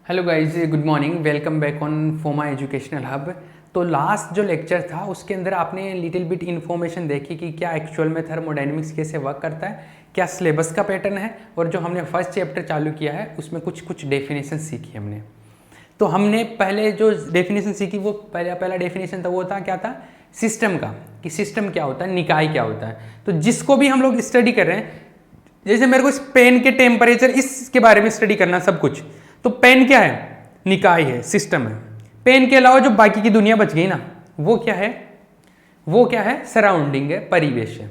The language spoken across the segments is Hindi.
Hello guys, good morning. Welcome back on Foma educational hub. तो लास्ट जो लेक्चर था उसके अंदर आपने लिटिल बिट इन्फॉर्मेशन देखी कि क्या एक्चुअल में थर्मोडायनेमिक्स कैसे वर्क करता है, क्या सिलेबस का पैटर्न है, और जो हमने फर्स्ट चैप्टर चालू किया है उसमें कुछ डेफिनेशन सीखी हमने। तो हमने पहले जो डेफिनेशन सीखी वो पहला डेफिनेशन था, वो था क्या था, सिस्टम का, कि सिस्टम क्या होता है, निकाय क्या होता है। तो जिसको भी हम लोग स्टडी कर रहे हैं, जैसे मेरे को इस पेन के टेम्परेचर इसके बारे में स्टडी करना सब कुछ, तो पेन क्या है, निकाय है, सिस्टम है। पेन के अलावा जो बाकी की दुनिया बच गई ना, वो क्या है, वो क्या है, सराउंडिंग है, परिवेश है।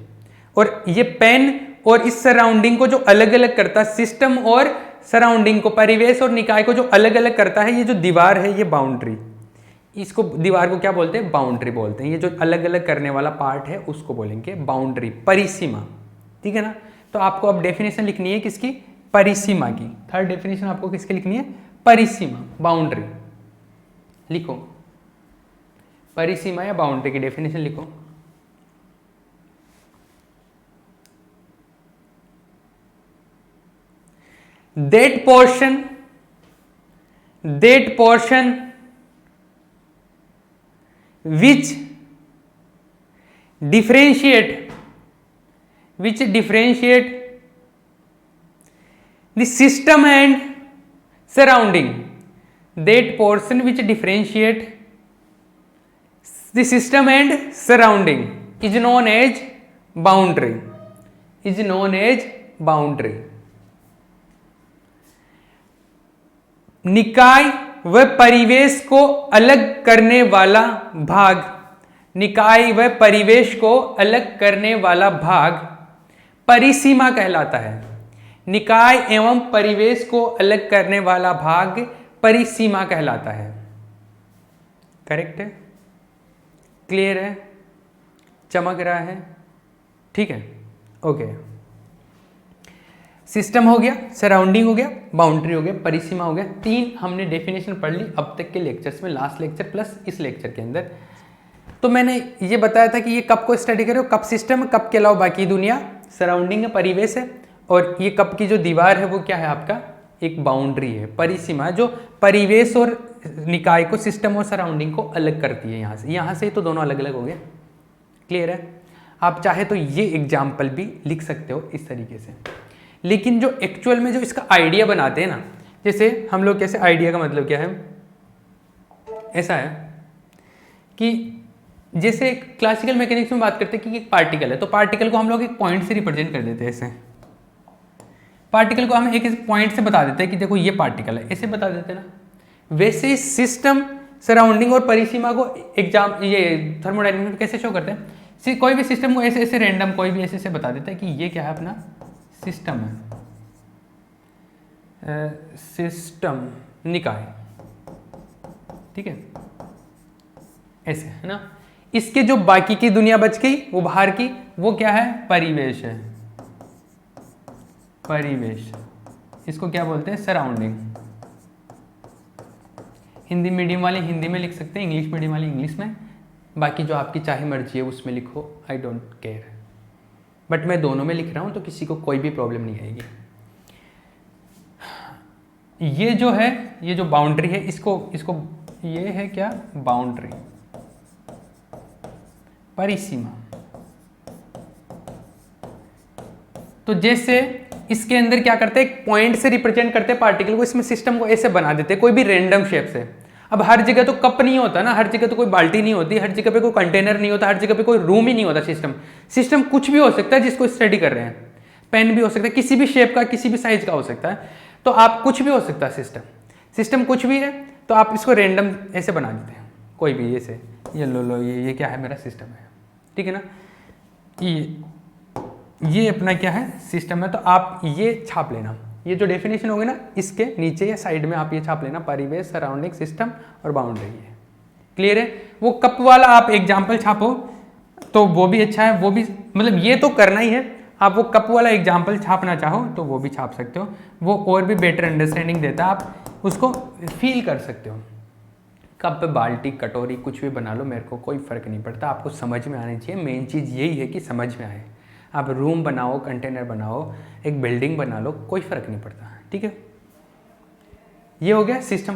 और ये पेन और इस सराउंडिंग को जो अलग अलग करता है, सिस्टम और सराउंडिंग को, परिवेश और निकाय को जो अलग अलग करता है, ये जो दीवार है, ये बाउंड्री, इसको दीवार को क्या बोलते हैं, बाउंड्री बोलते हैं। ये जो अलग अलग करने वाला पार्ट है उसको बोलेंगे बाउंड्री, परिसीमा। ठीक है ना। तो आपको अब डेफिनेशन लिखनी है किसकी, परिसीमा की। थर्ड डेफिनेशन आपको किसकी लिखनी है, परिसीमा, बाउंड्री। लिखो, परिसीमा या बाउंड्री की डेफिनेशन लिखो। that portion which differentiate the system and surrounding, that portion which differentiate the system and surrounding is known as boundary, निकाय व परिवेश को अलग करने वाला भाग, निकाय व परिवेश को अलग करने वाला भाग परिसीमा कहलाता है। निकाय एवं परिवेश को अलग करने वाला भाग परिसीमा कहलाता है। करेक्ट है, क्लियर है, चमक रहा है, ठीक है, ओके। सिस्टम हो गया, सराउंडिंग हो गया, बाउंड्री हो गया, परिसीमा हो गया। तीन हमने डेफिनेशन पढ़ ली अब तक के लेक्चर्स में, लास्ट लेक्चर प्लस इस लेक्चर के अंदर। तो मैंने ये बताया था कि ये कब को स्टडी करो, कब सिस्टम है, कब के अलावा बाकी दुनिया, सराउंडिंग है, परिवेश है, और ये कब की जो दीवार है वो क्या है आपका, एक बाउंड्री है, परिसीमा, जो परिवेश और निकाय को, सिस्टम और सराउंडिंग को अलग करती है। यहाँ से तो दोनों अलग अलग हो गए। क्लियर है। आप चाहे तो ये एग्जाम्पल भी लिख सकते हो इस तरीके से, लेकिन जो एक्चुअल में जो इसका आइडिया बनाते हैं ना, जैसे हम लोग कैसे, आइडिया का मतलब क्या है, ऐसा है कि जैसे क्लासिकल मैकेनिक्स में बात करते हैं कि एक पार्टिकल है, तो पार्टिकल को हम लोग एक पॉइंट से रिप्रेजेंट कर देते हैं। ऐसे पार्टिकल को हम एक पॉइंट से बता देते हैं कि देखो ये पार्टिकल है, ऐसे बता देते हैं ना। वैसे सिस्टम, सराउंडिंग और परिसीमा को एग्जाम, ये थर्मोडायनेमिक्स में कैसे शो करते हैं, कोई भी सिस्टम को ऐसे ऐसे रैंडम कोई भी ऐसे ऐसे बता देता है कि ये क्या है, अपना सिस्टम है, सिस्टम, निकाय, ठीक है, ऐसे है ना। इसके जो बाकी की दुनिया बच गई, वो बाहर की, वो क्या है, परिवेश है, परिवेश, इसको क्या बोलते हैं, सराउंडिंग। हिंदी मीडियम वाले हिंदी में लिख सकते हैं, इंग्लिश मीडियम वाले इंग्लिश में, बाकी जो आपकी चाहे मर्जी है उसमें लिखो, आई डोंट केयर। बट मैं दोनों में लिख रहा हूं तो किसी को कोई भी प्रॉब्लम नहीं आएगी। ये जो है, ये जो बाउंड्री है, इसको ये है क्या, बाउंड्री, परिसीमा। तो जैसे इसके अंदर क्या करते हैं, एक पॉइंट से रिप्रेजेंट करते हैं पार्टिकल को, इसमें सिस्टम को ऐसे बना देते हैं कोई भी रैंडम शेप से। अब हर जगह तो कप नहीं होता ना, हर जगह तो कोई बाल्टी नहीं होती, हर जगह पे कोई कंटेनर नहीं होता, हर जगह पे कोई रूम ही नहीं होता। सिस्टम कुछ भी हो सकता है जिसको स्टडी कर रहे हैं, पेन भी हो सकता है, किसी भी शेप का, किसी भी साइज का हो सकता है। तो आप कुछ भी हो सकता है, सिस्टम कुछ भी है, तो आप इसको रैंडम ऐसे बना देते हैं, कोई भी ऐसे, ये लो ये क्या है, मेरा सिस्टम है, ठीक है ना। ये अपना क्या है, सिस्टम है। तो आप ये छाप लेना, ये जो डेफिनेशन होगी ना, इसके नीचे या साइड में आप ये छाप लेना, परिवेश, सराउंडिंग, सिस्टम और बाउंड्री है। क्लियर है। वो कप वाला आप एग्जाम्पल छापो तो वो भी अच्छा है, वो भी मतलब ये तो करना ही है। आप वो कप वाला एग्जाम्पल छापना चाहो तो वो भी छाप सकते हो, वो और भी बेटर अंडरस्टैंडिंग देता है, आप उसको फील कर सकते हो। कप, बाल्टी, कटोरी, कुछ भी बना लो, मेरे को कोई फ़र्क नहीं पड़ता, आपको समझ में आनी चाहिए। मेन चीज़ यही है कि समझ में आए। आप रूम बनाओ, कंटेनर बनाओ, एक बिल्डिंग बना लो, कोई फ़र्क नहीं पड़ता, ठीक है। ये हो गया सिस्टम।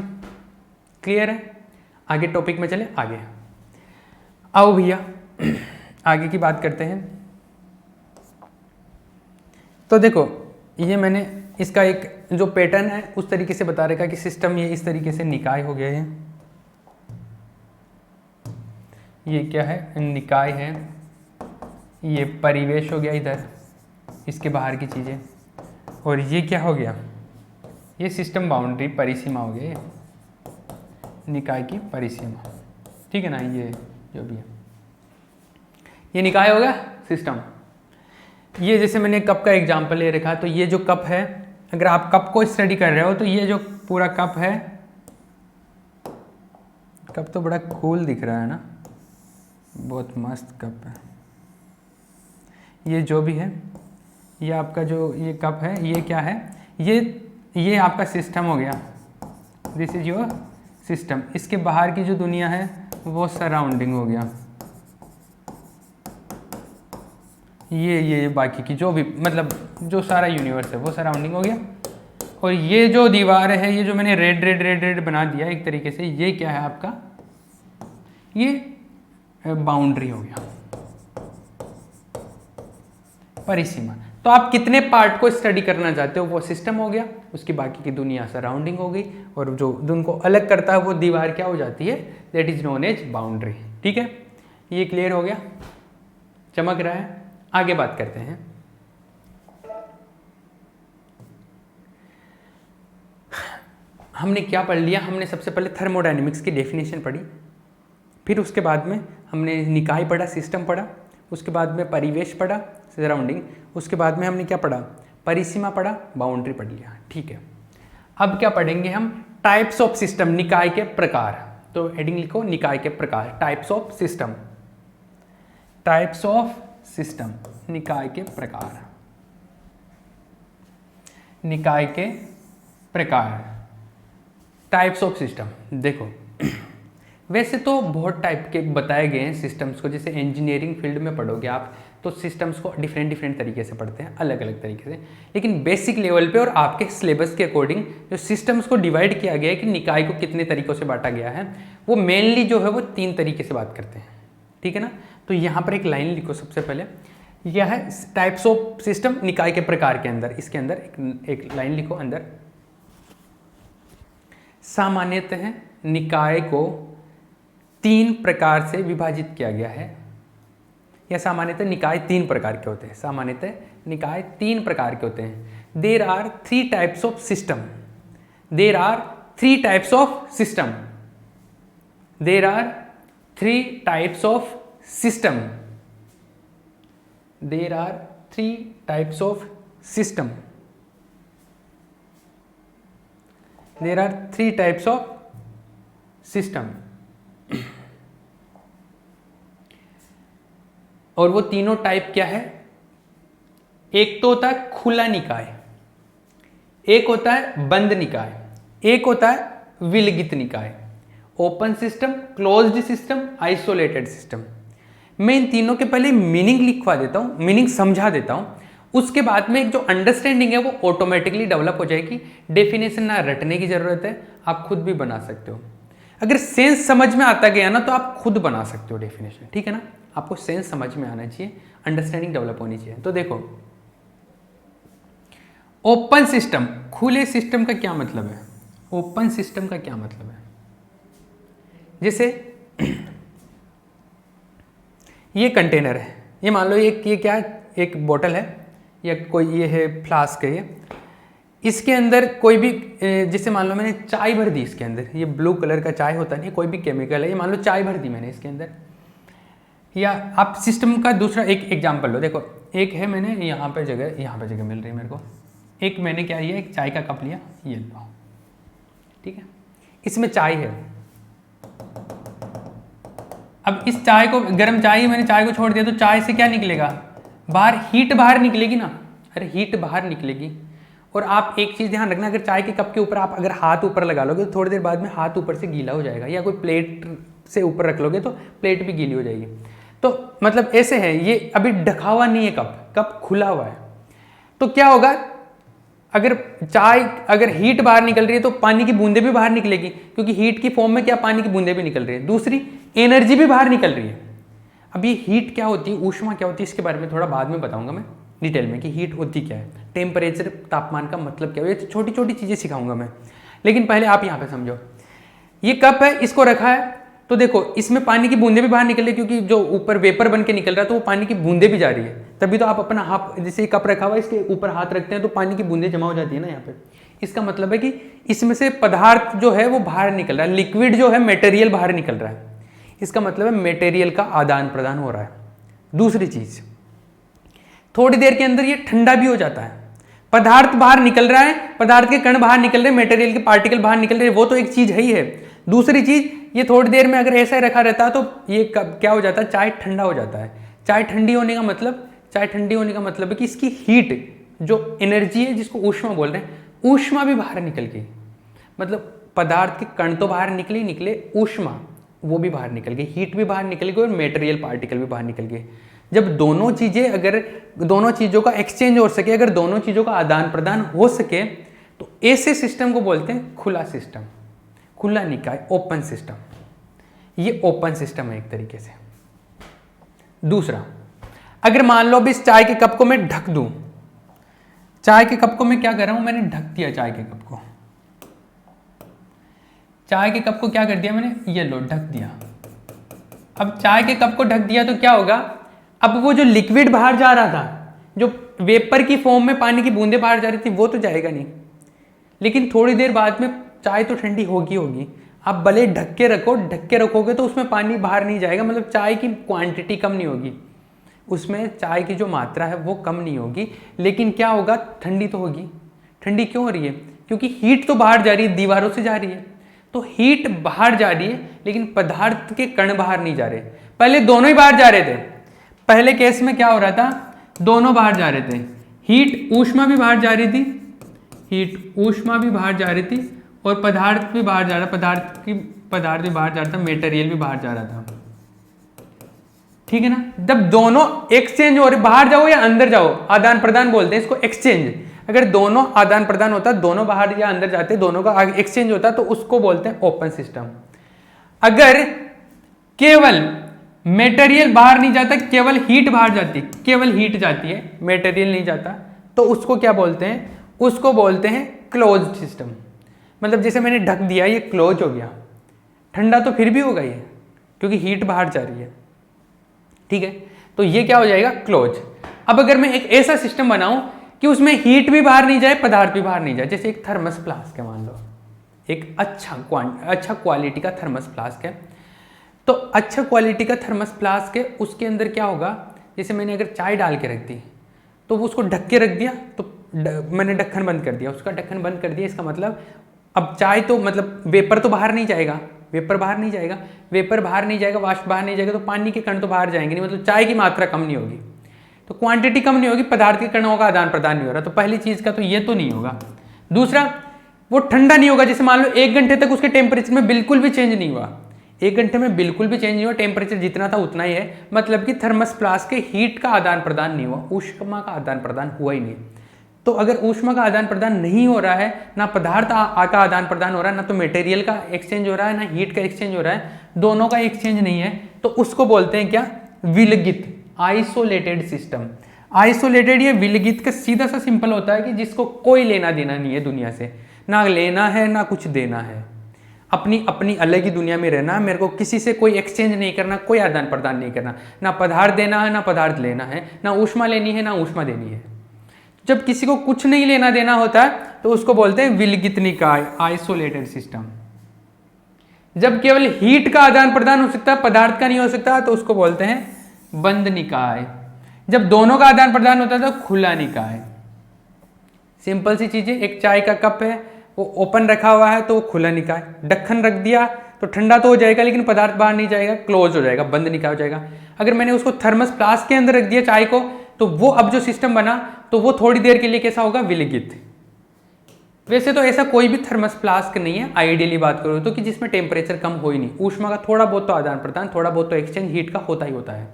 क्लियर है? आगे टॉपिक में चले आगे। आओ भैया आगे की बात करते हैं। तो देखो ये मैंने इसका एक जो पैटर्न है उस तरीके से बता रखा कि सिस्टम ये इस तरीके से निकाय हो गया है। ये क्या है? निकाय है। ये परिवेश हो गया इधर, इसके बाहर की चीज़ें। और ये क्या हो गया? ये सिस्टम बाउंड्री परिसीमा हो गया, ये निकाय की परिसीमा। ठीक है ना? ये जो भी है ये निकाय हो गया सिस्टम। ये जैसे मैंने कप का एग्जांपल ले रखा, तो ये जो कप है, अगर आप कप को स्टडी कर रहे हो तो ये जो पूरा कप है, कप तो बड़ा कूल दिख रहा है ना, बहुत मस्त कप है। ये जो भी है, ये आपका जो ये कप है, ये क्या है? ये आपका सिस्टम हो गया। This is your system. इसके बाहर की जो दुनिया है वो सराउंडिंग हो गया। ये बाकी की जो भी मतलब जो सारा यूनिवर्स है वो सराउंडिंग हो गया। और ये जो दीवार है, ये जो मैंने रेड रेड रेड रेड बना दिया एक तरीके से, ये क्या है आपका? ये बाउंड्री हो गया, परिसीमा। तो आप कितने पार्ट को स्टडी करना चाहते हो वो सिस्टम हो गया, उसकी बाकी की दुनिया सराउंडिंग हो गई, और जो उनको अलग करता है वो दीवार क्या हो जाती है? That is known as boundary. ठीक है, ये क्लियर हो गया? चमक रहा है? आगे बात करते हैं। हमने क्या पढ़ लिया? हमने सबसे पहले थर्मोडायनेमिक्स की डेफिनेशन पढ़ी, फिर उसके बाद में हमने निकाय पढ़ा, सिस्टम पढ़ा, उसके बाद में परिवेश पढ़ा, सराउंडिंग, उसके बाद में हमने क्या पढ़ा? परिसीमा पढ़ा, बाउंड्री पढ़ लिया। ठीक है, अब क्या पढ़ेंगे हम? टाइप्स ऑफ सिस्टम, निकाय के प्रकार। तो हेडिंग लिखो, निकाय के प्रकार, types of system. Types of system, निकाय के प्रकार, निकाय के प्रकार, टाइप्स ऑफ सिस्टम। देखो वैसे तो बहुत टाइप के बताए गए हैं सिस्टम्स को, जैसे इंजीनियरिंग फील्ड में पढ़ोगे आप तो सिस्टम्स को डिफरेंट डिफरेंट तरीके से पढ़ते हैं, अलग अलग तरीके से। लेकिन बेसिक लेवल पे और आपके सिलेबस के अकॉर्डिंग जो सिस्टम्स को डिवाइड किया गया है कि निकाय को कितने तरीकों से बांटा गया है, वो मेनली जो है वो 3 तरीके से बात करते हैं। ठीक है ना? तो यहाँ पर एक लाइन लिखो सबसे पहले, यह है टाइप्स ऑफ सिस्टम निकाय के प्रकार के अंदर, इसके अंदर एक लाइन लिखो अंदर। सामान्यतः निकाय को 3 प्रकार से विभाजित किया गया है, या सामान्यतः निकाय 3 प्रकार के होते हैं। सामान्यतः निकाय 3 प्रकार के होते हैं। There are 3 types of system. There are 3 types of system. There are 3 types of system. There are 3 types of system. There are 3 types of system. और वो तीनों टाइप क्या है? एक तो होता है खुला निकाय, एक होता है बंद निकाय, एक होता है विलगित निकाय। Open system, closed system, isolated system. मैं इन तीनों के पहले मीनिंग लिखवा देता हूं, मीनिंग समझा देता हूं, उसके बाद में एक जो अंडरस्टैंडिंग है वो ऑटोमेटिकली डेवलप हो जाएगी। डेफिनेशन ना रटने की जरूरत है, आप खुद भी बना सकते हो। अगर सेंस समझ में आता गया ना तो आप खुद बना सकते हो डेफिनेशन। ठीक है ना? आपको सेंस समझ में आना चाहिए, अंडरस्टैंडिंग डेवलप होनी चाहिए। तो देखो ओपन सिस्टम, खुले सिस्टम का क्या मतलब है? ओपन सिस्टम का क्या मतलब है? जैसे ये कंटेनर है, ये मान लो ये क्या है? एक बोतल है या कोई ये है फ्लास्क है, ये इसके अंदर कोई भी जैसे मान लो मैंने चाय भर दी इसके अंदर, ये ब्लू कलर का चाय होता नहीं, कोई भी केमिकल है, ये मान लो चाय भर दी मैंने इसके अंदर। या आप सिस्टम का दूसरा एक एग्जांपल लो। देखो एक है, मैंने यहाँ पे जगह मिल रही है मेरे को, एक मैंने क्या लिया, एक चाय का कप लिया, ये लो, ठीक है, इसमें चाय है। अब इस चाय को, गर्म चाय, मैंने चाय को छोड़ दिया तो चाय से क्या निकलेगा? बाहर हीट बाहर निकलेगी ना। अरे हीट बाहर निकलेगी। और आप एक चीज़ ध्यान रखना, अगर चाय के कप के ऊपर आप अगर हाथ ऊपर लगा लोगे तो थोड़ी देर बाद में हाथ ऊपर से गीला हो जाएगा, या कोई प्लेट से ऊपर रख लोगे तो प्लेट भी गीली हो जाएगी। तो मतलब ऐसे है, ये अभी ढका हुआ नहीं है कप खुला हुआ है। तो क्या होगा? अगर अगर हीट बाहर निकल रही है तो पानी की बूंदें भी बाहर निकलेगी, क्योंकि हीट की फॉर्म में क्या पानी की बूंदें भी निकल रही है। दूसरी, एनर्जी भी बाहर निकल रही है। अब ये हीट क्या होती है, ऊष्मा क्या होती है, इसके बारे में थोड़ा बाद में बताऊंगा मैं डिटेल में कि हीट होती क्या है, टेम्परेचर तापमान का मतलब क्या है, ये छोटी छोटी चीज़ें सिखाऊंगा मैं। लेकिन पहले आप यहाँ पे समझो, ये कप है, इसको रखा है, तो देखो इसमें पानी की बूंदें भी बाहर निकल रही है, क्योंकि जो ऊपर वेपर बन के निकल रहा है तो वो पानी की बूंदें भी जा रही है। तभी तो आप अपना हाथ, जैसे कप रखा हुआ है, इसके ऊपर हाथ रखते हैं तो पानी की बूंदें जमा हो जाती है ना यहाँ पे। इसका मतलब है कि इसमें से पदार्थ जो है वो बाहर निकल रहा है, लिक्विड जो है मटेरियल बाहर निकल रहा है। इसका मतलब है मटेरियल का आदान प्रदान हो रहा है। दूसरी चीज, थोड़ी देर के अंदर ये ठंडा भी हो जाता है, पदार्थ बाहर निकल रहा है, पदार्थ के कण बाहर निकल रहे हैं, मटेरियल के पार्टिकल बाहर निकल रहे हैं, वो तो एक चीज है ही है। दूसरी चीज, ये थोड़ी देर में अगर ऐसा ही रखा रहता है तो ये क्या हो जाता है, चाय ठंडा हो जाता है। चाय ठंडी होने का मतलब है कि इसकी हीट, जो एनर्जी है जिसको ऊष्मा बोल रहे हैं, ऊष्मा भी बाहर निकल गई। मतलब पदार्थ के कण तो बाहर निकले, ऊष्मा वो भी बाहर निकल गई, हीट भी बाहर निकल गई और मटेरियल पार्टिकल भी बाहर निकल गए। जब दोनों चीजें, अगर दोनों चीजों का एक्सचेंज हो सके, अगर दोनों चीजों का आदान प्रदान हो सके, तो ऐसे सिस्टम को बोलते हैं खुला सिस्टम, खुला निकाय, ओपन सिस्टम। ये ओपन सिस्टम है एक तरीके से। दूसरा, अगर मान लो अभी इस चाय के कप को मैं ढक दूं, चाय के कप को मैं क्या कर रहा हूं, मैंने ढक दिया चाय के कप को, चाय के कप को क्या कर दिया मैंने, ये लो ढक दिया। अब चाय के कप को ढक दिया तो क्या होगा, अब वो जो लिक्विड बाहर जा रहा था, जो वेपर की फॉर्म में पानी की बूंदें बाहर जा रही थी, वो तो जाएगा नहीं। लेकिन थोड़ी देर बाद में चाय तो ठंडी होगी। आप भले ढक के रखोगे तो उसमें पानी बाहर नहीं जाएगा, मतलब चाय की क्वांटिटी कम नहीं होगी, उसमें चाय की जो मात्रा है वो कम नहीं होगी। लेकिन क्या होगा, ठंडी तो होगी। ठंडी क्यों हो रही है, क्योंकि हीट तो बाहर जा रही है, दीवारों से जा रही है। तो हीट बाहर जा रही है, लेकिन पदार्थ के कण बाहर नहीं जा रहे। पहले दोनों ही बाहर जा रहे थे। पहले केस में क्या हो रहा था, दोनों बाहर जा रहे थे, हीट ऊष्मा भी बाहर जा रही थी, हीट ऊष्मा भी बाहर जा रही थी, और पदार्थ भी बाहर जा रहा, पदार्थ भी बाहर जा रहा था, मटेरियल भी बाहर जा रहा था। ठीक है ना। जब दोनों एक्सचेंज हो रहे, बाहर जाओ या अंदर जाओ, आदान प्रदान बोलते हैं इसको, एक्सचेंज। अगर दोनों आदान प्रदान होता, दोनों बाहर या अंदर जाते, दोनों का एक्सचेंज होता, तो उसको बोलते हैं ओपन सिस्टम। अगर केवल मटेरियल बाहर नहीं जाता, केवल हीट बाहर जाती, केवल हीट जाती है, मटेरियल नहीं जाता, तो उसको क्या बोलते हैं, उसको बोलते हैं क्लोज्ड सिस्टम। मतलब जैसे मैंने ढक दिया, ये क्लोज हो गया, ठंडा तो फिर भी होगा ये, क्योंकि हीट बाहर जा रही है। ठीक है, तो ये क्या हो जाएगा, क्लोज। अब अगर मैं एक ऐसा सिस्टम बनाऊं कि उसमें हीट भी बाहर नहीं जाए, पदार्थ भी बाहर नहीं जाए, जैसे एक थर्मस फ्लास्क है, मान लो एक अच्छा क्वालिटी का थर्मस फ्लास्क है, तो अच्छा क्वालिटी का थर्मस फ्लास्क है, उसके अंदर क्या होगा, जैसे मैंने अगर चाय डाल के रख दी, तो वो उसको ढक के रख दिया, तो मैंने ढक्कन बंद कर दिया, उसका ढक्कन बंद कर दिया, इसका मतलब अब चाय तो, मतलब वेपर तो बाहर नहीं जाएगा, वेपर बाहर नहीं जाएगा, वाष्प बाहर नहीं जाएगा, तो पानी के कण तो बाहर जाएंगे नहीं, मतलब चाय की मात्रा कम नहीं होगी, तो क्वांटिटी कम नहीं होगी, पदार्थ के कणों का आदान प्रदान नहीं हो रहा, तो पहली चीज का तो ये तो नहीं होगा। दूसरा, वो ठंडा नहीं होगा, जैसे मान लो 1 घंटे तक उसके टेम्परेचर में बिल्कुल भी चेंज नहीं हुआ, 1 घंटे में बिल्कुल भी चेंज नहीं हुआ, टेम्परेचर जितना था उतना ही है, मतलब कि थर्मस फ्लास्क के हीट का आदान प्रदान नहीं हुआ, ऊष्मा का आदान प्रदान हुआ ही नहीं। तो अगर ऊष्मा का आदान प्रदान नहीं हो रहा है, ना पदार्थ का आदान प्रदान हो रहा है, ना तो मटेरियल का एक्सचेंज हो रहा है, ना हीट का एक्सचेंज हो रहा है, दोनों का एक्सचेंज नहीं है, तो उसको बोलते हैं क्या, विलगित, आइसोलेटेड सिस्टम। आइसोलेटेड, ये विलगित का सीधा सा सिंपल होता है कि जिसको कोई लेना देना नहीं है दुनिया से, ना लेना है ना कुछ देना है, अपनी अपनी अलग ही दुनिया में रहना, मेरे को किसी से कोई एक्सचेंज नहीं करना, कोई आदान प्रदान नहीं करना, ना पदार्थ देना है ना पदार्थ लेना है, ना ऊष्मा लेनी है ना ऊष्मा देनी है। जब किसी को कुछ नहीं लेना देना होता है तो उसको बोलते हैं विलगित निकाय, आइसोलेटेड सिस्टम। जब केवल हीट का आदान प्रदान हो सकता है, पदार्थ का नहीं हो सकता, तो उसको बोलते हैं बंद निकाय। जब दोनों का आदान प्रदान होता है तो खुला निकाय। सिंपल सी चीजें, एक चाय का कप है, वो ओपन रखा हुआ है तो वो खुला निकाय, ढक्कन रख दिया तो ठंडा तो हो जाएगा लेकिन पदार्थ बाहर नहीं जाएगा, क्लोज हो जाएगा, बंद निकाय हो जाएगा। अगर मैंने उसको थर्मस फ्लास्क के अंदर रख दिया चाय को, तो वो अब जो सिस्टम बना तो वो थोड़ी देर के लिए कैसा होगा, विलगित। वैसे तो ऐसा कोई भी थर्मस फ्लास्क नहीं है, आइडियली बात करो तो, कि जिसमें टेम्परेचर कम हो ही नहीं, ऊष्मा का थोड़ा बहुत तो आदान प्रदान, थोड़ा बहुत तो एक्सचेंज हीट का होता ही होता है।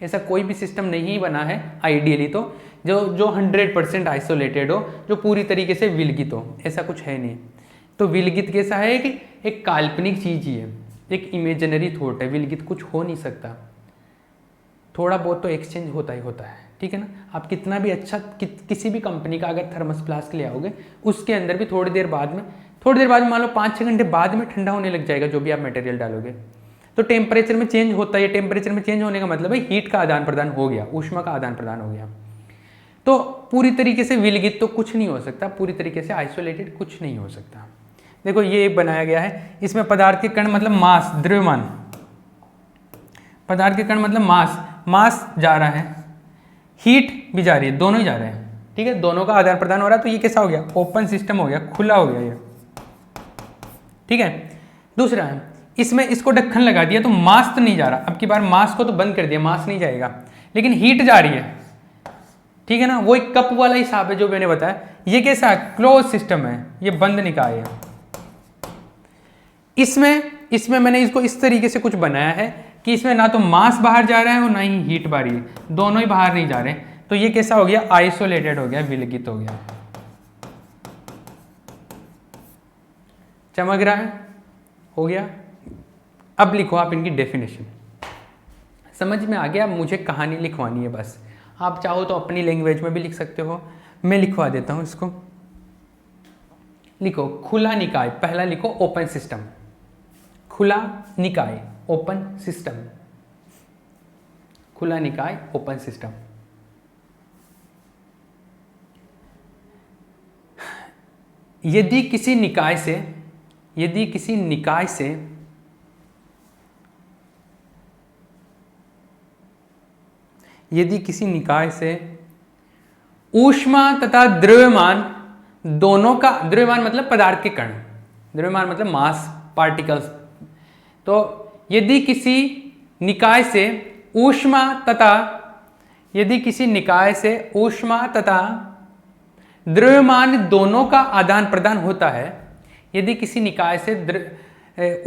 ऐसा कोई भी सिस्टम नहीं बना है आइडियली तो जो 100% आइसोलेटेड हो, जो पूरी तरीके से विलगित हो, ऐसा कुछ है नहीं। तो विलगित कैसा है कि एक काल्पनिक चीज ही है, एक इमेजिनरी थॉट है, विलगित कुछ हो नहीं सकता। थोड़ा बहुत तो एक्सचेंज होता ही होता है, ठीक है ना। आप कितना भी अच्छा किसी भी कंपनी का अगर थर्मस फ्लास्क ले आओगे, उसके अंदर भी थोड़ी देर बाद में मान लो 5-6 घंटे बाद में ठंडा होने लग जाएगा जो भी आप मटेरियल डालोगे। तो टेम्परेचर में चेंज होता है। टेम्परेचर में चेंज होने का मतलब है हीट का आदान प्रदान हो गया, ऊष्मा का आदान प्रदान हो गया। तो पूरी तरीके से विलगित तो कुछ नहीं हो सकता, पूरी तरीके से आइसोलेटेड कुछ नहीं हो सकता। देखो ये बनाया गया है, इसमें पदार्थ के कण मतलब मास, द्रव्यमान, पदार्थ के कण मतलब मास जा रहा है, हीट भी जा रही है, दोनों ही जा रहे हैं, ठीक है, दोनों का आदान प्रदान हो रहा है। तो ये कैसा हो गया, ओपन सिस्टम हो गया, खुला हो गया ये, ठीक है। दूसरा है, इसमें इसको ढक्कन लगा दिया तो मास तो नहीं जा रहा, अब की बार मास को तो बंद कर दिया, मास नहीं जाएगा, लेकिन हीट जा रही है, ठीक है ना। वो एक कप वाला हिसाब है जो मैंने बताया। ये कैसा है, क्लोज सिस्टम है, ये बंद निकाय है। इसमें मैंने इसको इस तरीके से कुछ बनाया है कि इसमें ना तो मास बाहर जा रहा है और ना ही हीट बाहर है, दोनों ही बाहर नहीं जा रहे। तो ये कैसा हो गया, आइसोलेटेड हो गया, विलगित हो गया। चमक रहा है, हो गया। अब लिखो आप इनकी डेफिनेशन। समझ में आ गया, मुझे कहानी लिखवानी है बस। आप चाहो तो अपनी लैंग्वेज में भी लिख सकते हो, मैं लिखवा देता हूं इसको। लिखो खुला निकाय, पहला लिखो ओपन सिस्टम, खुला निकाय ओपन सिस्टम, खुला निकाय ओपन सिस्टम। यदि किसी निकाय से ऊष्मा तथा द्रव्यमान दोनों का, द्रव्यमान मतलब पदार्थ के कण, द्रव्यमान मतलब मास, पार्टिकल्स। तो यदि किसी निकाय से ऊष्मा तथा द्रव्यमान दोनों का आदान प्रदान होता है, यदि किसी निकाय से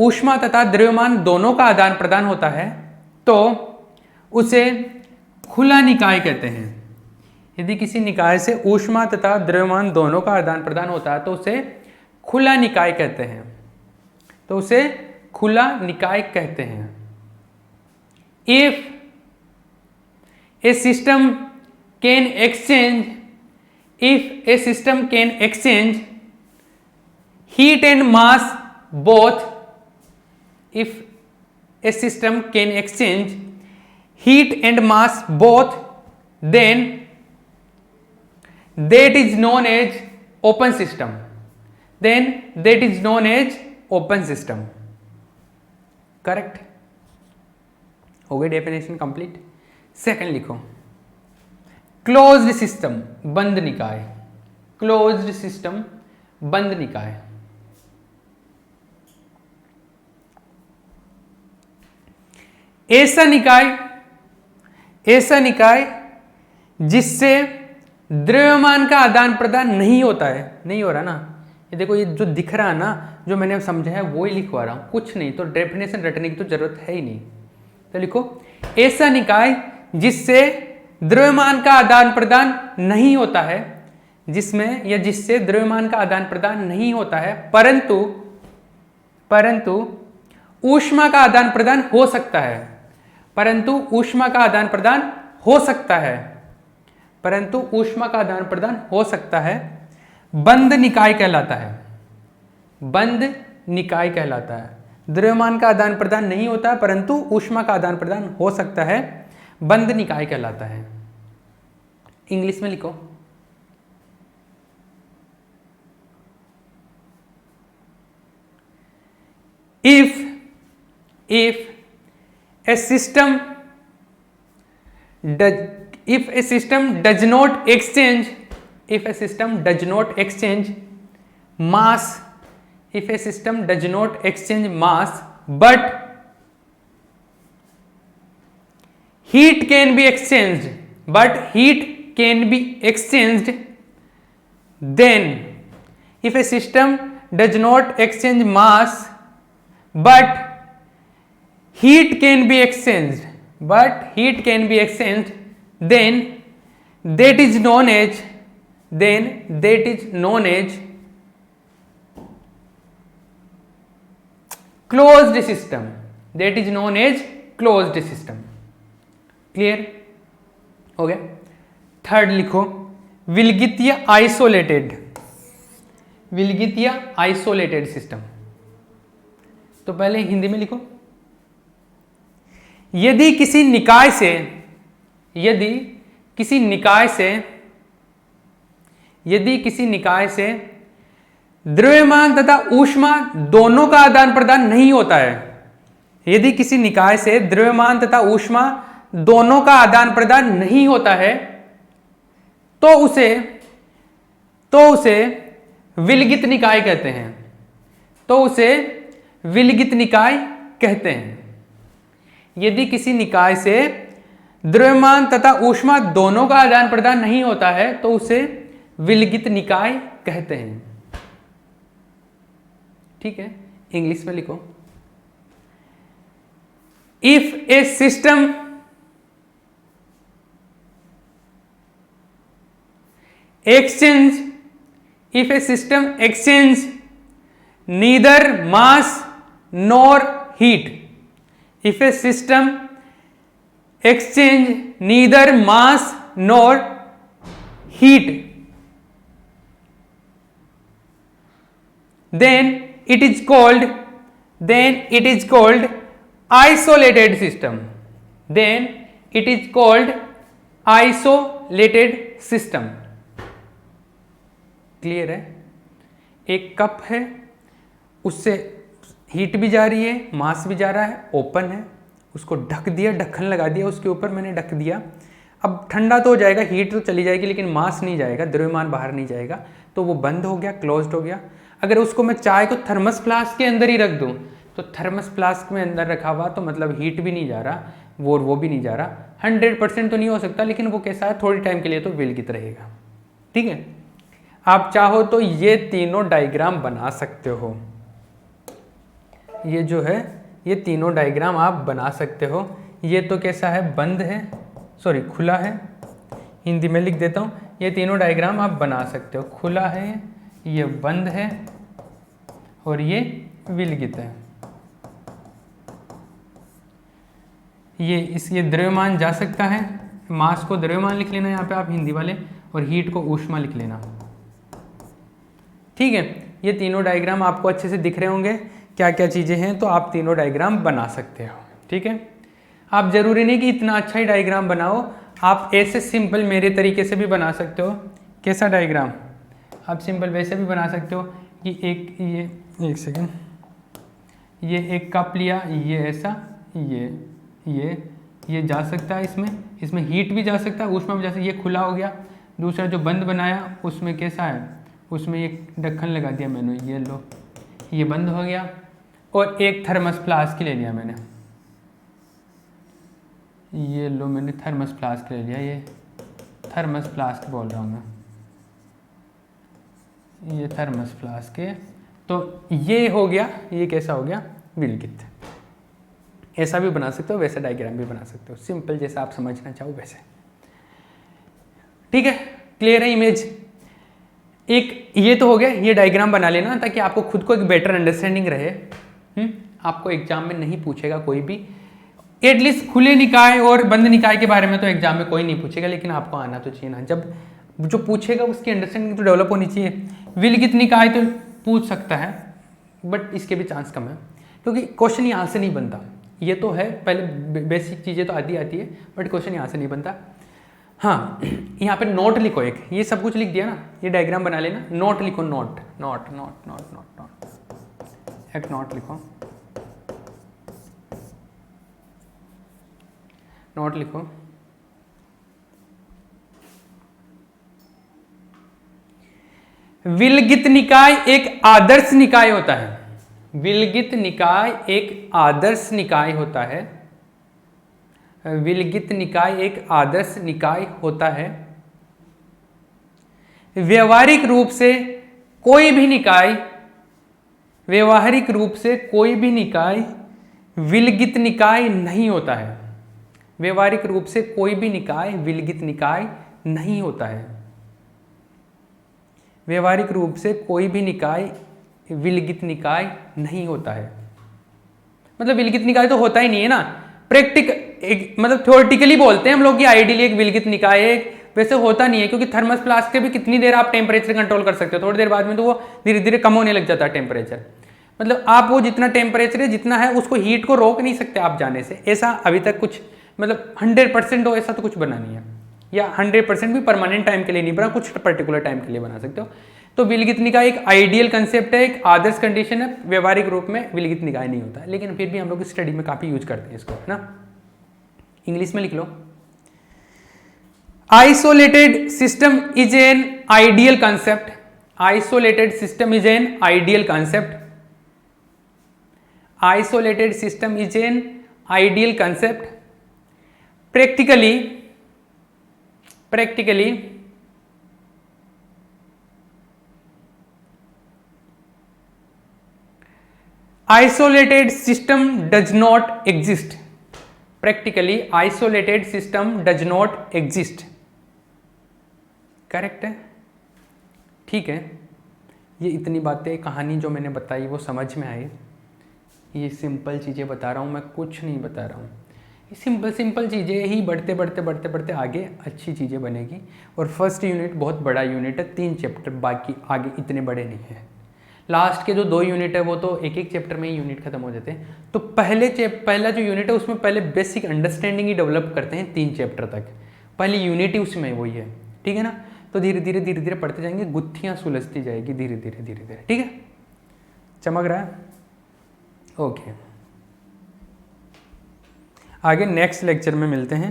ऊष्मा तथा द्रव्यमान दोनों का आदान प्रदान होता है तो उसे खुला निकाय कहते हैं। यदि किसी निकाय से ऊष्मा तथा द्रव्यमान दोनों का आदान प्रदान होता है तो उसे खुला निकाय कहते हैं, तो उसे खुला निकाय कहते हैं। If a system can exchange heat and mass both, if a system can exchange heat and mass both, then that is known as open system, correct हो गई, डेफिनेशन कंप्लीट। सेकंड लिखो क्लोज्ड सिस्टम, बंद निकाय, क्लोज्ड सिस्टम बंद निकाय। ऐसा निकाय जिससे द्रव्यमान का आदान प्रदान नहीं होता है, नहीं हो रहा ना। ये देखो, ये जो दिख रहा है ना, जो मैंने समझा है वो ही लिखवा रहा हूं, कुछ नहीं। तो डेफिनेशन रटने की तो जरूरत है ही नहीं। तो लिखो ऐसा निकाय जिससे द्रव्यमान का आदान प्रदान नहीं होता है, जिससे द्रव्यमान का आदान प्रदान नहीं होता है, परंतु ऊष्मा का आदान प्रदान हो सकता है, परंतु ऊष्मा का आदान प्रदान हो सकता है, बंद निकाय कहलाता है, बंद निकाय कहलाता है। द्रव्यमान का आदान प्रदान नहीं होता परंतु ऊष्मा का आदान प्रदान हो सकता है, बंद निकाय कहलाता है। इंग्लिश में लिखो if a system does not exchange mass, but heat can be exchanged, then if a system does not exchange mass but heat can be exchanged, but heat can be exchanged, then that is known as closed system. That is known as closed system. Clear हो गया? थर्ड लिखो, विलगित आइसोलेटेड सिस्टम। तो पहले हिंदी में लिखो, यदि किसी निकाय से द्रव्यमान तथा ऊष्मा दोनों का आदान प्रदान नहीं होता है, यदि किसी निकाय से द्रव्यमान तथा ऊष्मा दोनों का आदान प्रदान नहीं होता है, तो उसे विलगित निकाय कहते हैं। यदि किसी निकाय से द्रव्यमान तथा ऊष्मा दोनों का आदान प्रदान नहीं होता है, तो उसे विलगित निकाय कहते हैं। ठीक है, इंग्लिश में लिखो, if A system exchange neither mass nor heat, if a system exchange neither mass nor heat, then it is called isolated system. Clear है? एक कप है, उससे हीट भी जा रही है, मास भी जा रहा है, ओपन है, उसको ढक दिया, ढक्कन लगा दिया, उसके ऊपर मैंने ढक दिया। अब ठंडा तो हो जाएगा, हीट तो चली जाएगी, लेकिन मास नहीं जाएगा, द्रव्यमान बाहर नहीं जाएगा, तो वो बंद हो गया, क्लोज्ड हो गया। अगर उसको मैं चाहे तो थर्मस फ्लास्क के अंदर ही रख दूं, तो थर्मस फ्लास्क में अंदर रखा हुआ तो मतलब हीट भी नहीं जा रहा, वो भी नहीं जा रहा। 100% तो नहीं हो सकता, लेकिन वो कैसा है, थोड़ी टाइम के लिए तो विलगित रहेगा। ठीक है, आप चाहो तो ये तीनों डायग्राम बना सकते हो, ये जो है ये तीनों डायग्राम आप बना सकते हो। ये तो कैसा है, बंद है, सॉरी खुला है, हिंदी में लिख देता हूँ। ये तीनों डायग्राम आप बना सकते हो, खुला है, ये बंद है और ये विलगित है। ये द्रव्यमान जा सकता है, मास को द्रव्यमान लिख लेना यहाँ पे आप हिंदी वाले, और हीट को ऊष्मा लिख लेना। ठीक है, ये तीनों डायग्राम आपको अच्छे से दिख रहे होंगे क्या क्या चीज़ें हैं, तो आप तीनों डायग्राम बना सकते हो। ठीक है, आप जरूरी नहीं कि इतना अच्छा ही डायग्राम बनाओ, आप ऐसे सिंपल मेरे तरीके से भी बना सकते हो। कैसा डायग्राम? आप सिंपल वैसे भी बना सकते हो कि एक सेकेंड, ये एक कप लिया, ये ऐसा, ये जा सकता है, इसमें हीट भी जा सकता है, ऊष्मा भी जा सकता है, ये खुला हो गया। दूसरा जो बंद बनाया उसमें कैसा है, उसमें एक ढक्कन लगा दिया मैंने, ये लो, ये बंद हो गया। और एक थर्मस फ्लास्क ले लिया मैंने, ये लो, मैंने थर्मस फ्लास्क ले लिया, ये थर्मस फ्लास्क बोल रहा हूँ मैं, ये थर्मस फ्लास्क है। तो ये हो गया, ये कैसा हो गया, विलगित। ऐसा भी बना सकते हो, वैसा डायग्राम भी बना सकते हो, सिंपल जैसा आप समझना चाहो वैसे। ठीक है, क्लियर है इमेज? एक ये तो हो गया, ये डायग्राम बना लेना ताकि आपको खुद को एक बेटर अंडरस्टैंडिंग रहे। आपको एग्जाम में नहीं पूछेगा कोई भी, एटलीस्ट खुले निकाय और बंद निकाय के बारे में तो एग्जाम में कोई नहीं पूछेगा, लेकिन आपको आना तो चाहिए ना। जब जो पूछेगा उसकी अंडरस्टैंडिंग तो डेवलप होनी चाहिए। विलगित निकाय तो पूछ सकता है, बट इसके भी चांस कम है, क्योंकि क्वेश्चन यहाँ से नहीं बनता। ये तो है, पहले बेसिक चीज़ें तो आती है, बट क्वेश्चन यहाँ से नहीं बनता। हाँ, यहाँ पे नोट लिखो एक, ये सब कुछ लिख दिया ना, ये डायग्राम बना लेना, नोट लिखो, नोट एक नोट लिखो, नोट लिखो। विलगित निकाय एक आदर्श निकाय होता है, विलगित निकाय एक आदर्श निकाय होता है, विलगित निकाय एक आदर्श निकाय होता है। व्यवहारिक रूप से कोई भी निकाय विलगित निकाय नहीं होता है। व्यवहारिक रूप से कोई भी निकाय विलगित निकाय नहीं होता है। व्यवहारिक रूप से कोई भी निकाय विलगित निकाय नहीं होता है, मतलब विलगित निकाय तो होता ही नहीं है ना। मतलब थ्योरेटिकली बोलते हैं हम लोग कि आइडियली एक विलगित निकाय है, वैसे होता नहीं है, क्योंकि थर्मस फ्लास्क के भी कितनी देर आप टेम्परेचर कंट्रोल कर सकते हो, थोड़ी देर बाद में तो वो धीरे धीरे कम होने लग जाता है टेम्परेचर। मतलब आप वो जितना टेम्परेचर है जितना है उसको हीट को रोक नहीं सकते आप जाने से, ऐसा अभी तक कुछ मतलब 100% हो ऐसा तो कुछ बना नहीं है, या 100% भी परमानेंट टाइम के लिए नहीं बना, कुछ पर्टिकुलर टाइम के लिए बना सकते हो। तो विलगित निकाय एक आइडियल कंसेप्ट है, एक आदर्श कंडीशन है, व्यवहारिक रूप में विलगित निकाय नहीं होता है, लेकिन फिर भी हम लोग स्टडी में काफी यूज करते हैं इसको, है ना। इंग्लिश में लिख लो, isolated system is an ideal concept. Isolated system is an ideal concept. Isolated system is an ideal concept. practically isolated system does not exist. Practically isolated system does not exist. Correct है, ठीक है। ये इतनी बातें कहानी जो मैंने बताई वो समझ में आई। ये सिंपल चीज़ें बता रहा हूँ मैं, कुछ नहीं बता रहा हूँ। सिंपल चीज़ें ही बढ़ते बढ़ते आगे अच्छी चीज़ें बनेगी। और फर्स्ट यूनिट बहुत बड़ा यूनिट है, 3 चैप्टर, बाकी आगे इतने बड़े नहीं हैं। लास्ट के जो 2 यूनिट है वो तो एक चैप्टर में ही यूनिट खत्म हो जाते हैं। तो पहला जो यूनिट है उसमें पहले बेसिक अंडरस्टैंडिंग ही डेवलप करते हैं 3 चैप्टर तक, पहली यूनिट ही उसमें वही है, ठीक है ना। तो धीरे धीरे पढ़ते जाएंगे, गुत्थियाँ सुलझती जाएगी धीरे धीरे, ठीक है। चमक रहा है, ओके। आगे नेक्स्ट लेक्चर में मिलते हैं।